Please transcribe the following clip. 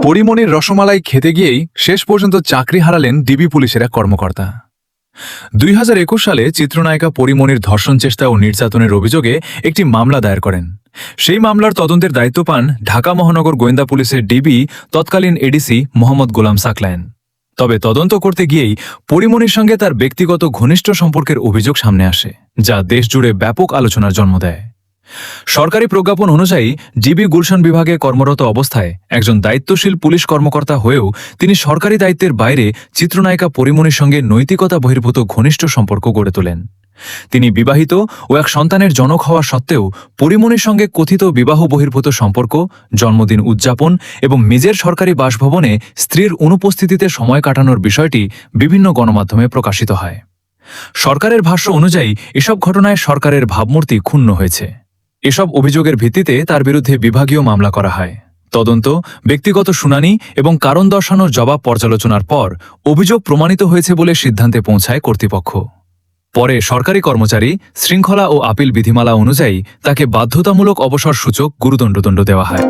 পরিমণির রসমালাই খেতে গিয়েই শেষ পর্যন্ত চাকরি হারালেন ডিবি পুলিশের এক কর্মকর্তা। 2021 সালে চিত্রনায়িকা পরিমণির ধর্ষণ চেষ্টা ও নির্যাতনের অভিযোগে একটি মামলা দায়ের করেন। সেই মামলার তদন্তের দায়িত্ব পান ঢাকা মহানগর গোয়েন্দা পুলিশের ডিবি তৎকালীন এডিসি মোহাম্মদ গোলাম সাকলায়েন। তবে তদন্ত করতে গিয়েই পরিমণির সঙ্গে তার ব্যক্তিগত ঘনিষ্ঠ সম্পর্কের অভিযোগ সামনে আসে, যা দেশজুড়ে ব্যাপক আলোচনার জন্ম দেয়। সরকারি প্রজ্ঞাপন অনুযায়ী ডিবি গুলশান বিভাগে কর্মরত অবস্থায় একজন দায়িত্বশীল পুলিশ কর্মকর্তা হয়েও তিনি সরকারি দায়িত্বের বাইরে চিত্রনায়িকা পরিমণির সঙ্গে নৈতিকতা বহির্ভূত ঘনিষ্ঠ সম্পর্ক গড়ে তোলেন। তিনি বিবাহিত ও এক সন্তানের জনক হওয়া সত্ত্বেও পরিমণির সঙ্গে কথিত বিবাহ বহির্ভূত সম্পর্ক, জন্মদিন উদযাপন এবং নিজের সরকারি বাসভবনে স্ত্রীর অনুপস্থিতিতে সময় কাটানোর বিষয়টি বিভিন্ন গণমাধ্যমে প্রকাশিত হয়। সরকারের ভাষ্য অনুযায়ী এসব ঘটনায় সরকারের ভাবমূর্তি ক্ষুণ্ণ হয়েছে। এসব অভিযোগের ভিত্তিতে তার বিরুদ্ধে বিভাগীয় মামলা করা হয়। তদন্ত, ব্যক্তিগত শুনানি এবং কারণ দর্শানোর জবাব পর্যালোচনার পর অভিযোগ প্রমাণিত হয়েছে বলে সিদ্ধান্তে পৌঁছায় কর্তৃপক্ষ। পরে সরকারি কর্মচারী, শৃঙ্খলা ও আপিল বিধিমালা অনুযায়ী তাকে বাধ্যতামূলক অবসর সূচক গুরুদণ্ডদণ্ড দেওয়া হয়।